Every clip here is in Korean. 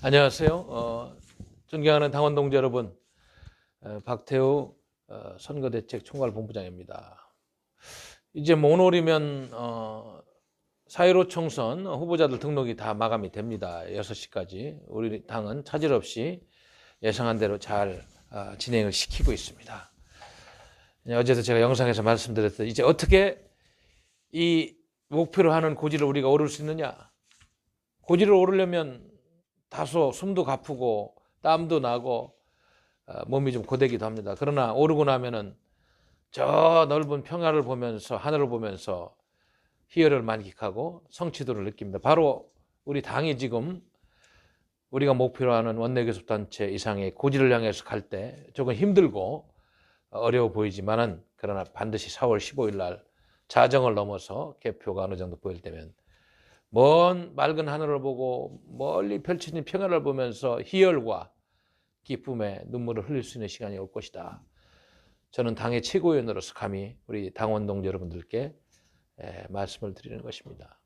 안녕하세요. 존경하는 당원 동지 여러분, 박태우 선거대책 총괄본부장입니다. 이제 오늘이면 4.15 총선 후보자들 등록이 다 마감이 됩니다. 6시까지. 우리 당은 차질 없이 예상한 대로 잘 진행을 시키고 있습니다. 어제도 제가 영상에서 말씀드렸듯이 이제 어떻게 이 목표로 하는 고지를 우리가 오를 수 있느냐. 고지를 오르려면 다소 숨도 가쁘고 땀도 나고 몸이 좀 고되기도 합니다. 그러나 오르고 나면은 저 넓은 평야를 보면서 하늘을 보면서 희열을 만끽하고 성취도를 느낍니다. 바로 우리 당이 지금 우리가 목표로 하는 원내교섭단체 이상의 고지를 향해서 갈 때 조금 힘들고 어려워 보이지만은 그러나 반드시 4월 15일 날 자정을 넘어서 개표가 어느 정도 보일 때면 먼 맑은 하늘을 보고 멀리 펼쳐진 평야를 보면서 희열과 기쁨에 눈물을 흘릴 수 있는 시간이 올 것이다. 저는 당의 최고위원으로서 감히 우리 당원 동지 여러분들께 말씀을 드리는 것입니다.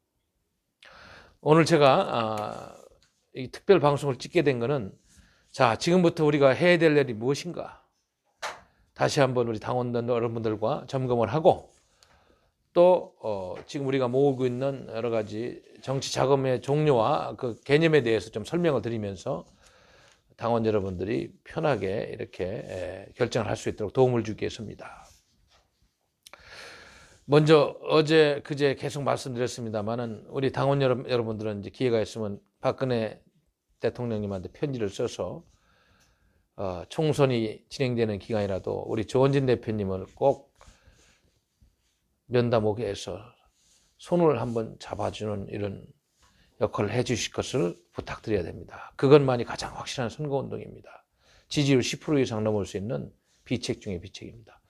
오늘 제가 이 특별 방송을 찍게 된 것은 자, 지금부터 우리가 해야 될 일이 무엇인가 다시 한번 우리 당원 여러분들과 점검을 하고 또 지금 우리가 모으고 있는 여러 가지 정치 자금의 종류와 그 개념에 대해서 좀 설명을 드리면서 당원 여러분들이 편하게 이렇게 결정을 할 수 있도록 도움을 주기 위해서입니다. 먼저 어제 그제 계속 말씀드렸습니다만은 우리 당원 여러분들은 이제 기회가 있으면 박근혜 대통령님한테 편지를 써서 총선이 진행되는 기간이라도 우리 조원진 대표님을 꼭 면담오게 해서 손을 한번 잡아주는 이런 역할을 해주실 것을 부탁드려야 됩니다. 그것만이 가장 확실한 선거운동입니다. 지지율 10% 이상 넘을 수 있는 비책 중에 비책입니다.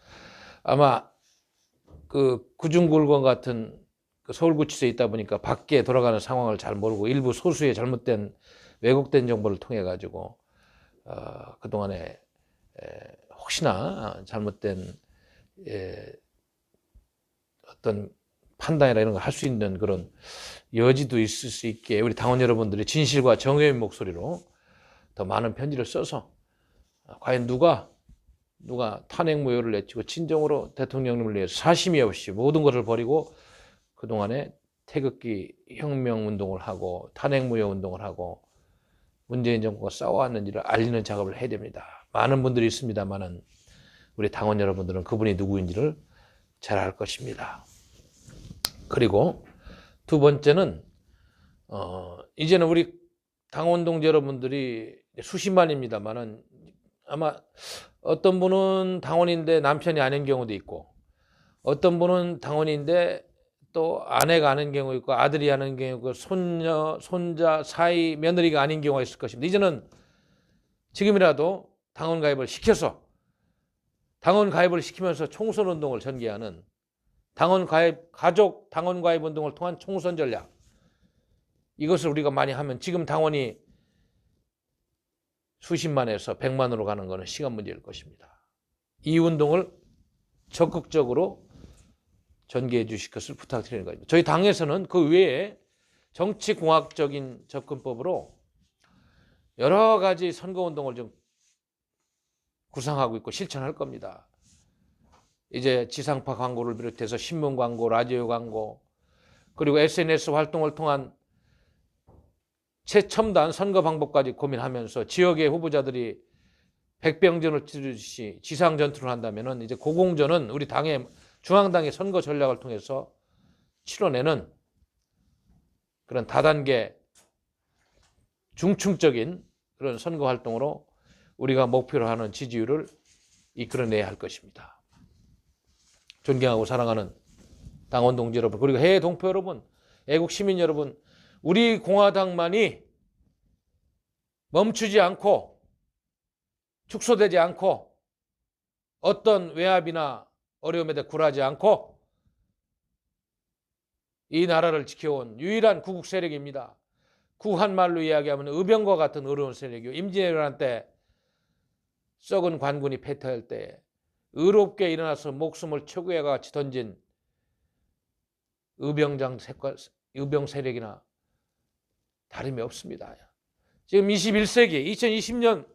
아마 그 구중굴건 같은 그 서울구치소에 있다 보니까 밖에 돌아가는 상황을 잘 모르고 일부 소수의 잘못된 왜곡된 정보를 통해 가지고 그동안에 혹시나 잘못된 어떤 판단이나 이런 걸 할 수 있는 그런 여지도 있을 수 있게 우리 당원 여러분들이 진실과 정의의 목소리로 더 많은 편지를 써서 과연 누가 탄핵 무효를 내치고 진정으로 대통령님을 위해서 사심이 없이 모든 것을 버리고 그동안에 태극기 혁명 운동을 하고 탄핵 무효 운동을 하고 문재인 정부가 싸워왔는지를 알리는 작업을 해야 됩니다. 많은 분들이 있습니다만은 우리 당원 여러분들은 그분이 누구인지를 잘 알 것입니다. 그리고 두 번째는 이제는 우리 당원 동지 여러분들이 수십만입니다만은 아마 어떤 분은 당원인데 남편이 아닌 경우도 있고 어떤 분은 당원인데 또 아내가 아닌 경우 있고 아들이 아닌 경우 있고 손녀, 손자, 사위, 며느리가 아닌 경우가 있을 것입니다. 이제는 지금이라도 당원 가입을 시켜서 당원 가입을 시키면서 총선 운동을 전개하는 당원 가입, 가족 당원 가입 운동을 통한 총선 전략. 이것을 우리가 많이 하면 지금 당원이 수십만에서 100만으로 가는 것은 시간 문제일 것입니다. 이 운동을 적극적으로 전개해 주실 것을 부탁드리는 겁니다. 저희 당에서는 그 외에 정치공학적인 접근법으로 여러 가지 선거운동을 좀 구상하고 있고 실천할 겁니다. 이제 지상파 광고를 비롯해서 신문 광고, 라디오 광고, 그리고 SNS 활동을 통한 최첨단 선거 방법까지 고민하면서 지역의 후보자들이 백병전을 치르듯이 지상 전투를 한다면은 이제 고공전은 우리 당의 중앙당의 선거 전략을 통해서 치러내는 그런 다단계 중층적인 그런 선거 활동으로 우리가 목표로 하는 지지율을 이끌어내야 할 것입니다. 존경하고 사랑하는 당원 동지 여러분, 그리고 해외 동포 여러분, 애국 시민 여러분, 우리 공화당만이 멈추지 않고 축소되지 않고 어떤 외압이나 어려움에 대해 굴하지 않고 이 나라를 지켜온 유일한 구국 세력입니다. 구한말로 이야기하면 의병과 같은 어려운 세력이요. 임진왜란 때 썩은 관군이 패퇴할 때 의롭게 일어나서 목숨을 최고와 같이 던진 의병 세력이나 다름이 없습니다. 지금 21세기 2020년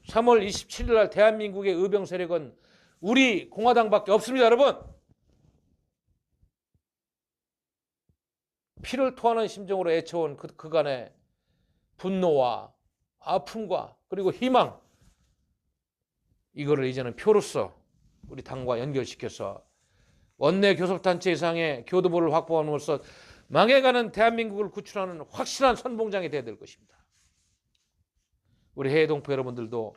3월 27일 날 대한민국의 의병 세력은 우리 공화당밖에 없습니다, 여러분. 피를 토하는 심정으로 애쳐온 그간의 분노와 아픔과 그리고 희망, 이거를 이제는 표로서 우리 당과 연결시켜서 원내 교섭단체 이상의 교두보를 확보함으로써 망해가는 대한민국을 구출하는 확실한 선봉장이 되어야 될 것입니다. 우리 해외 동포 여러분들도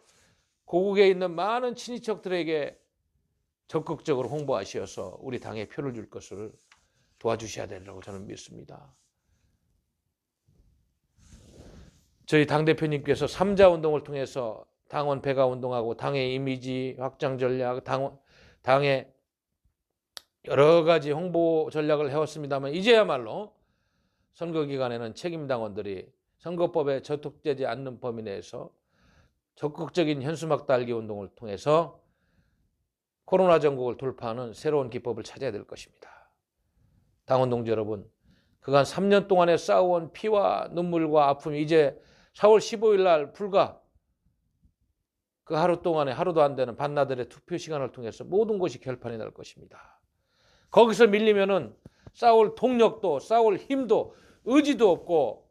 고국에 있는 많은 친인척들에게 적극적으로 홍보하셔서 우리 당에 표를 줄 것을 도와주셔야 되리라고 저는 믿습니다. 저희 당대표님께서 3자 운동을 통해서 당원 배가 운동하고 당의 이미지 확장 전략, 당의 여러 가지 홍보 전략을 해왔습니다만 이제야말로 선거 기간에는 책임 당원들이 선거법에 저촉되지 않는 범위 내에서 적극적인 현수막 달기 운동을 통해서 코로나 전국을 돌파하는 새로운 기법을 찾아야 될 것입니다. 당원 동지 여러분, 그간 3년 동안에 쌓아온 피와 눈물과 아픔이 이제 4월 15일 날 불과 그 하루 동안에 하루도 안 되는 반나절의 투표 시간을 통해서 모든 것이 결판이 날 것입니다. 거기서 밀리면은 싸울 동력도 싸울 힘도 의지도 없고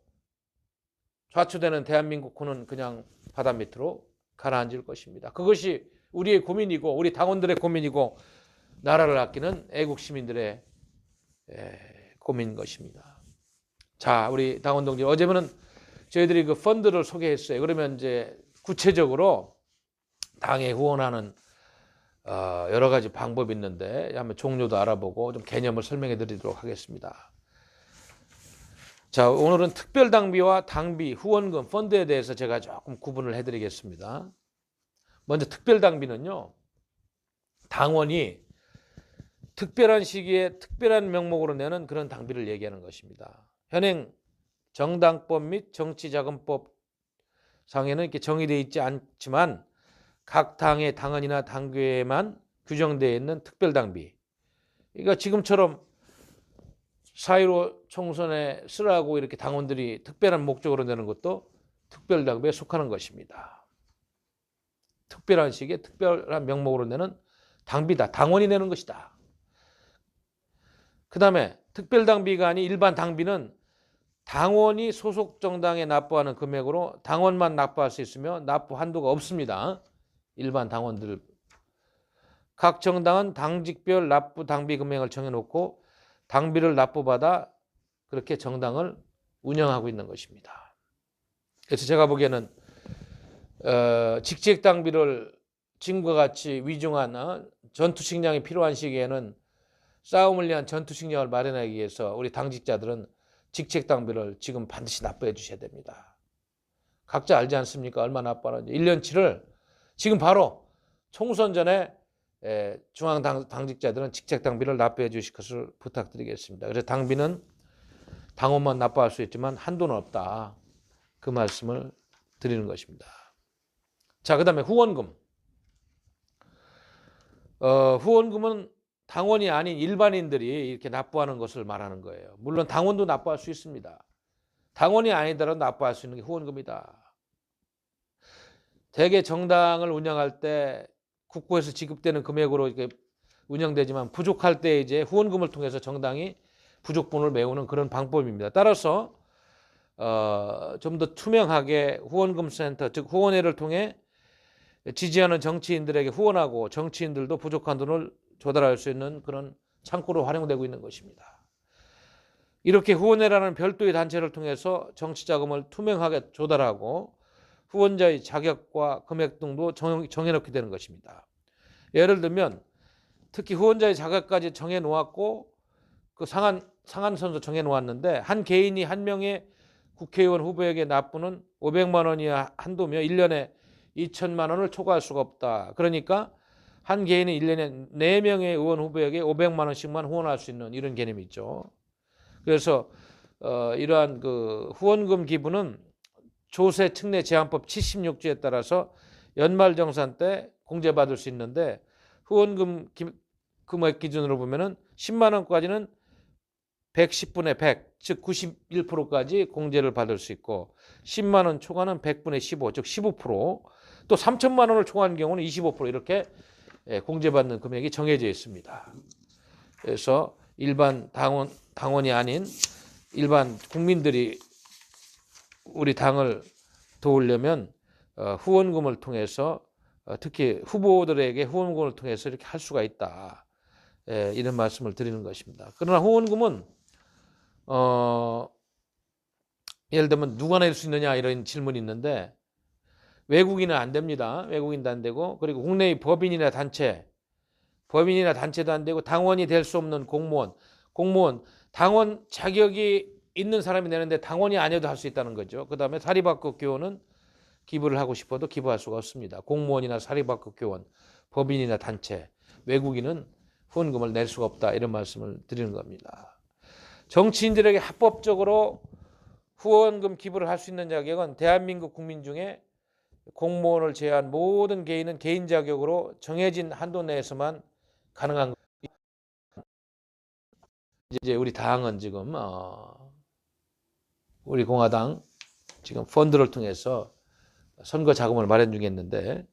좌초되는 대한민국군은 그냥 바다 밑으로 가라앉을 것입니다. 그것이 우리의 고민이고 우리 당원들의 고민이고 나라를 아끼는 애국 시민들의 고민인 것입니다. 자, 우리 당원 동지, 어제는 저희들이 그 펀드를 소개했어요. 그러면 이제 구체적으로 당에 후원하는 여러 가지 방법이 있는데 한번 종류도 알아보고 좀 개념을 설명해 드리도록 하겠습니다. 자, 오늘은 특별당비와 당비, 후원금, 펀드에 대해서 제가 조금 구분을 해드리겠습니다. 먼저 특별당비는요, 당원이 특별한 시기에 특별한 명목으로 내는 그런 당비를 얘기하는 것입니다. 현행 정당법 및 정치자금법 상에는 이렇게 정의되어 있지 않지만 각 당의 당원이나 당규에만 규정되어 있는 특별당비. 그러니까 지금처럼 4.15 총선에 쓰라고 이렇게 당원들이 특별한 목적으로 내는 것도 특별당비에 속하는 것입니다. 특별한 시기에 특별한 명목으로 내는 당비다. 당원이 내는 것이다. 그 다음에 특별당비가 아닌 일반 당비는 당원이 소속 정당에 납부하는 금액으로 당원만 납부할 수 있으며 납부 한도가 없습니다. 일반 당원들. 각 정당은 당직별 납부 당비 금액을 정해놓고 당비를 납부받아 그렇게 정당을 운영하고 있는 것입니다. 그래서 제가 보기에는 직책 당비를 지금과 같이 위중한 전투식량이 필요한 시기에는 싸움을 위한 전투식량을 마련하기 위해서 우리 당직자들은 직책 당비를 지금 반드시 납부해 주셔야 됩니다. 각자 알지 않습니까? 얼마 납부하는지. 1년치를 지금 바로 총선 전에 중앙 당직자들은 직책 당비를 납부해 주실 것을 부탁드리겠습니다. 그래서 당비는 당원만 납부할 수 있지만 한도는 없다. 그 말씀을 드리는 것입니다. 자, 그 다음에 후원금. 후원금은 당원이 아닌 일반인들이 이렇게 납부하는 것을 말하는 거예요. 물론 당원도 납부할 수 있습니다. 당원이 아니더라도 납부할 수 있는 게 후원금이다. 대개 정당을 운영할 때 국고에서 지급되는 금액으로 이렇게 운영되지만 부족할 때 이제 후원금을 통해서 정당이 부족분을 메우는 그런 방법입니다. 따라서 좀 더 투명하게 후원금 센터, 즉 후원회를 통해 지지하는 정치인들에게 후원하고 정치인들도 부족한 돈을 조달할 수 있는 그런 창구로 활용되고 있는 것입니다. 이렇게 후원회라는 별도의 단체를 통해서 정치자금을 투명하게 조달하고 후원자의 자격과 금액 등도 정해놓게 되는 것입니다. 예를 들면 특히 후원자의 자격까지 정해놓았고 그 상한선도 정해놓았는데 한 개인이 한 명의 국회의원 후보에게 납부는 500만 원이 한도며 1년에 2천만 원을 초과할 수가 없다. 그러니까 한 개인이 1년에 4명의 의원 후보에게 500만 원씩만 후원할 수 있는 이런 개념이 있죠. 그래서 이러한 그 후원금 기부는 조세 특례 제한법 76조에 따라서 연말정산 때 공제받을 수 있는데 후원금 금액 기준으로 보면은 10만 원까지는 110분의 100, 즉 91%까지 공제를 받을 수 있고 10만 원 초과는 100분의 15, 즉 15%, 또 3천만 원을 초과한 경우는 25% 이렇게 공제받는 금액이 정해져 있습니다. 그래서 일반 당원이 아닌 일반 국민들이 우리 당을 도우려면 후원금을 통해서 특히 후보들에게 후원금을 통해서 이렇게 할 수가 있다. 이런 말씀을 드리는 것입니다. 그러나 후원금은 예를 들면 누가 낼 수 있느냐 이런 질문이 있는데 외국인은 안 됩니다. 외국인도 안 되고, 그리고 국내의 법인이나 단체도 안 되고, 당원이 될 수 없는 공무원, 당원 자격이 있는 사람이 내는데 당원이 아니어도 할 수 있다는 거죠. 그 다음에 사립학교 교원은 기부를 하고 싶어도 기부할 수가 없습니다. 공무원이나 사립학교 교원, 법인이나 단체, 외국인은 후원금을 낼 수가 없다. 이런 말씀을 드리는 겁니다. 정치인들에게 합법적으로 후원금 기부를 할 수 있는 자격은 대한민국 국민 중에 공무원을 제외한 모든 개인은 개인 자격으로 정해진 한도 내에서만 가능한. 이제 우리 당은 지금 우리 공화당 지금 펀드를 통해서 선거 자금을 마련 중에 있는데,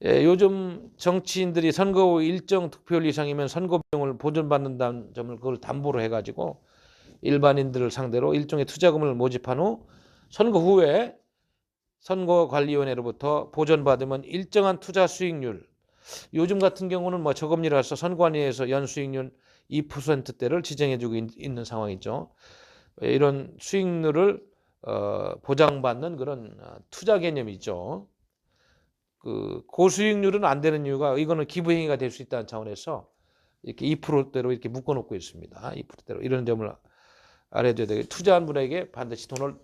요즘 정치인들이 선거 후 일정 득표율 이상이면 선거 비용을 보전받는다는 점을 그걸 담보로 해가지고 일반인들을 상대로 일종의 투자금을 모집한 후 선거 후에 선거관리위원회로부터 보전받으면 일정한 투자 수익률, 요즘 같은 경우는 뭐 저금리라서 선관위에서 연수익률 2%대를 지정해주고 있는 상황이죠. 이런 수익률을 보장받는 그런 투자 개념이죠. 그 고수익률은 안 되는 이유가 이거는 기부행위가 될 수 있다는 차원에서 이렇게 2%대로 이렇게 묶어놓고 있습니다. 2%대로 이런 점을 알아둬야 되고, 투자한 분에게 반드시 돈을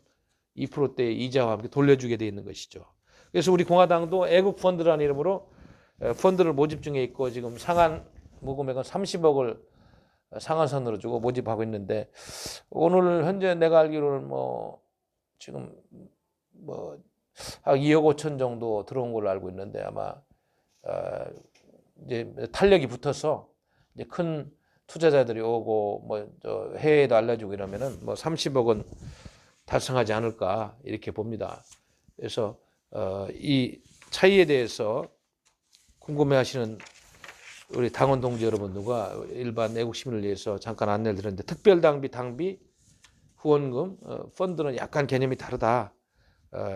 2%대의 이자와 함께 돌려주게 되어 있는 것이죠. 그래서 우리 공화당도 애국 펀드라는 이름으로 펀드를 모집 중에 있고, 지금 상한 모금액은 30억을 상한선으로 주고 모집하고 있는데, 오늘 현재 내가 알기로는 뭐 지금 뭐 한 2억 5천 정도 들어온 걸로 알고 있는데, 아마 이제 탄력이 붙어서 이제 큰 투자자들이 오고 뭐 해외에도 알려주고 이러면은 뭐 30억은 달성하지 않을까 이렇게 봅니다. 그래서 이 차이에 대해서 궁금해하시는 우리 당원 동지 여러분들과 일반 애국 시민을 위해서 잠깐 안내를 드렸는데, 특별 당비 후원금 펀드는 약간 개념이 다르다.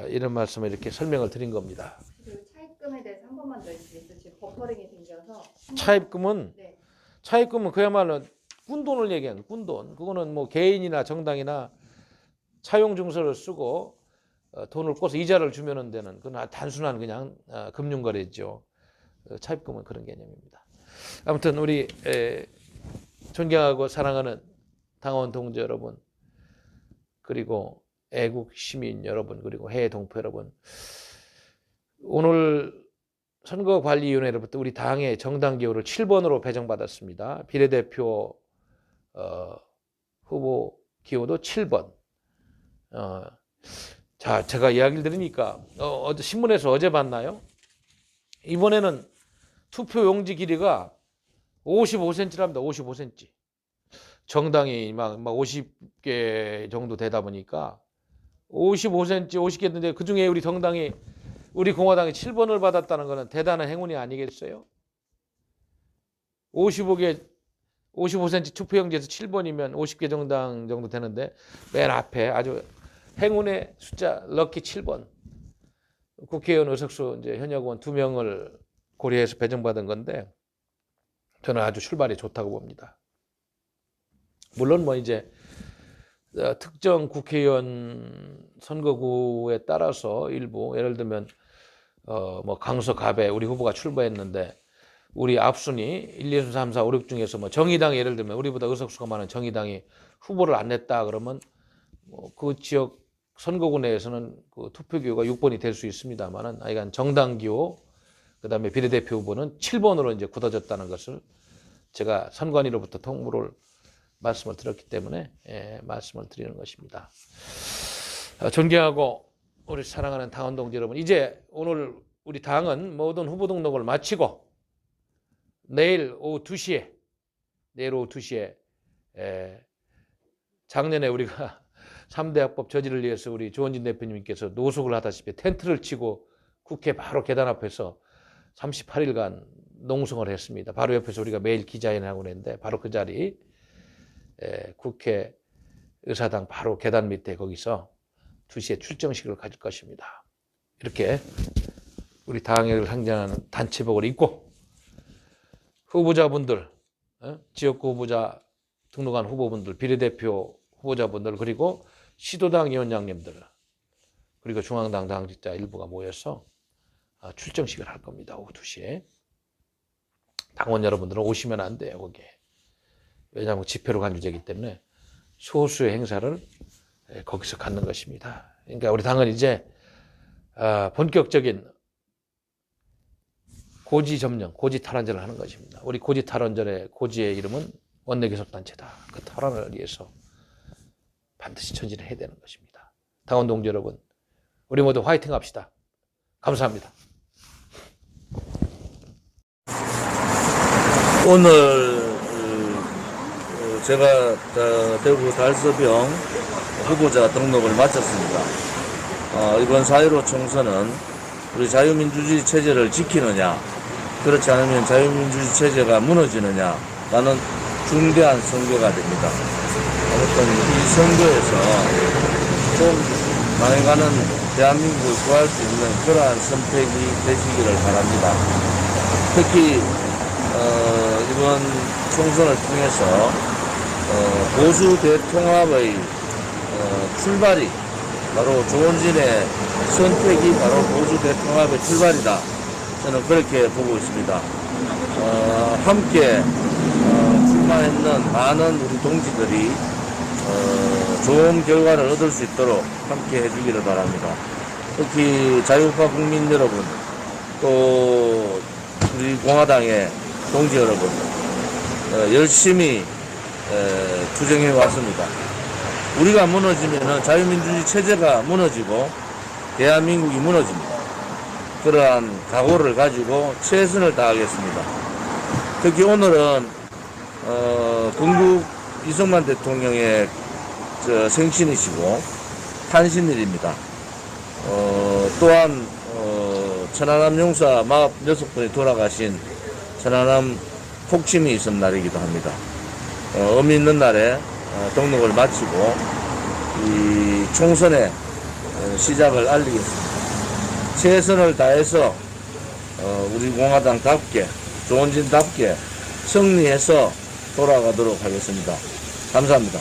이런 말씀을 이렇게 설명을 드린 겁니다. 그 차입금에 대해서 한 번만 더 해주시겠어요? 지금 버퍼링이 생겨서. 차입금은 네. 그야말로 꾼돈을 얘기하는 꾼돈. 그거는 뭐 개인이나 정당이나 차용 증서를 쓰고 돈을 꿔서 이자를 주면은 되는 그건 단순한 그냥 금융거래죠. 차입금은 그런 개념입니다. 아무튼 우리 존경하고 사랑하는 당원 동지 여러분, 그리고 애국 시민 여러분, 그리고 해외 동포 여러분, 오늘 선거관리위원회로부터 우리 당의 정당 기호를 7번으로 배정받았습니다. 비례대표 후보 기호도 7번. 자, 제가 이야기를 들으니까 신문에서 어제 봤나요? 이번에는 투표 용지 길이가 55cm랍니다. 55cm. 정당이 막 50개 정도 되다 보니까 55cm, 50개인데 그중에 우리 정당이, 우리 공화당이 7번을 받았다는 것은 대단한 행운이 아니겠어요? 55cm 투표용지에서 7번이면 50개 정당 정도 되는데, 맨 앞에 아주 행운의 숫자 럭키 7번. 국회의원 의석수 이제 현역 의원 2명을 고려해서 배정받은 건데, 저는 아주 출발이 좋다고 봅니다. 물론 뭐 이제 특정 국회의원 선거구에 따라서 일부, 예를 들면 뭐 강서 갑에 우리 후보가 출마했는데 우리 앞순위 1, 2, 3, 4, 5, 6 중에서 뭐 정의당이, 예를 들면 우리보다 의석수가 많은 정의당이 후보를 안 냈다 그러면 그 지역 선거구 내에서는 그 투표 기호가 6번이 될 수 있습니다만은, 하여간 정당 기호, 그다음에 비례대표 후보는 7번으로 이제 굳어졌다는 것을 제가 선관위로부터 통보를 말씀을 드렸기 때문에 말씀을 드리는 것입니다. 존경하고 우리 사랑하는 당원 동지 여러분, 이제 오늘 우리 당은 모든 후보 등록을 마치고 내일 오후 2시에 작년에 우리가 3대 합법 저지를 위해서 우리 조원진 대표님께서 노숙을 하다시피 텐트를 치고 국회 바로 계단 앞에서 38일간 농성을 했습니다. 바로 옆에서 우리가 매일 기자회견을 하고 있는데 바로 그 자리 국회 의사당 바로 계단 밑에 거기서 2시에 출정식을 가질 것입니다. 이렇게 우리 당을 상징하는 단체복을 입고 후보자분들, 지역구 후보자 등록한 후보분들, 비례대표 후보자분들, 그리고 시도당 위원장님들, 그리고 중앙당 당직자 일부가 모여서 출정식을 할 겁니다. 오후 2시에. 당원 여러분들은 오시면 안 돼요, 거기에. 왜냐하면 집회로 간주되기 때문에 소수의 행사를 거기서 갖는 것입니다. 그러니까 우리 당은 이제 본격적인 고지 점령, 고지 탈원전을 하는 것입니다. 우리 고지 탈원전의 고지의 이름은 원내교섭단체다. 그 탈원을 위해서 반드시 전진을 해야 되는 것입니다. 당원 동지 여러분, 우리 모두 화이팅 합시다. 감사합니다. 오늘 제가 대구 달서병 후보자 등록을 마쳤습니다. 이번 4.15 총선은 우리 자유민주주의 체제를 지키느냐, 그렇지 않으면 자유민주주의 체제가 무너지느냐 라는 중대한 선거가 됩니다. 아무튼 이 선거에서 좀 망해가는 대한민국을 구할 수 있는 그러한 선택이 되시기를 바랍니다. 특히 이번 총선을 통해서 보수 대통합의 출발이 바로 조원진의 선택이 바로 보수 대통합의 출발이다. 저는 그렇게 보고 있습니다. 함께 출마했는 많은 우리 동지들이 좋은 결과를 얻을 수 있도록 함께 해주기를 바랍니다. 특히 자유파 국민 여러분, 또 우리 공화당의 동지 여러분, 열심히 투쟁해 왔습니다. 우리가 무너지면은 자유민주주의 체제가 무너지고 대한민국이 무너집니다. 그러한 각오를 가지고 최선을 다하겠습니다. 특히 오늘은 건국 이승만 대통령의 생신이시고 탄신일입니다. 또한 천안함 용사 46분이 돌아가신 천안함 폭침이 있은 날이기도 합니다. 의미 있는 날에 등록을 마치고 이 총선의 시작을 알리겠습니다. 최선을 다해서 우리 공화당답게, 조원진답게 승리해서 돌아가도록 하겠습니다. 감사합니다.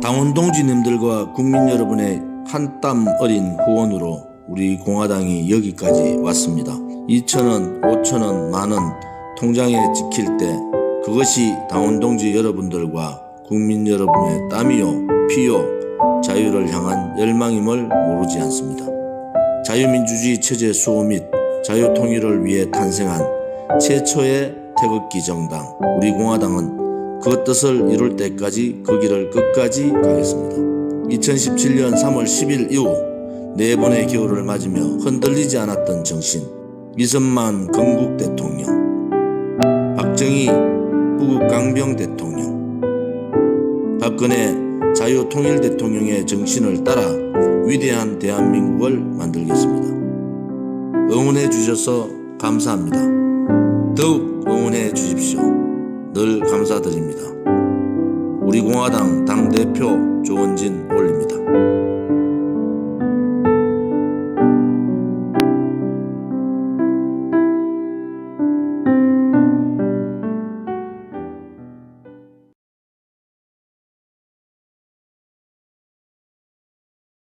당원 동지님들과 국민 여러분의 한 땀 어린 후원으로 우리 공화당이 여기까지 왔습니다. 2,000원, 5,000원, 만원 통장에 찍힐 때 그것이 당원 동지 여러분들과 국민 여러분의 땀이요, 피요, 자유를 향한 열망임을 모르지 않습니다. 자유민주주의 체제 수호 및 자유통일을 위해 탄생한 최초의 태극기 정당 우리 공화당은 그 뜻을 이룰 때까지 그 길을 끝까지 가겠습니다. 2017년 3월 10일 이후 4번의 겨울을 맞으며 흔들리지 않았던 정신, 이승만 건국 대통령, 박정희 부국 강병 대통령, 박근혜 자유통일 대통령의 정신을 따라 위대한 대한민국을 만들겠습니다. 응원해 주셔서 감사합니다. 더욱 응원해 주십시오. 늘 감사드립니다. 우리 공화당 당대표 조원진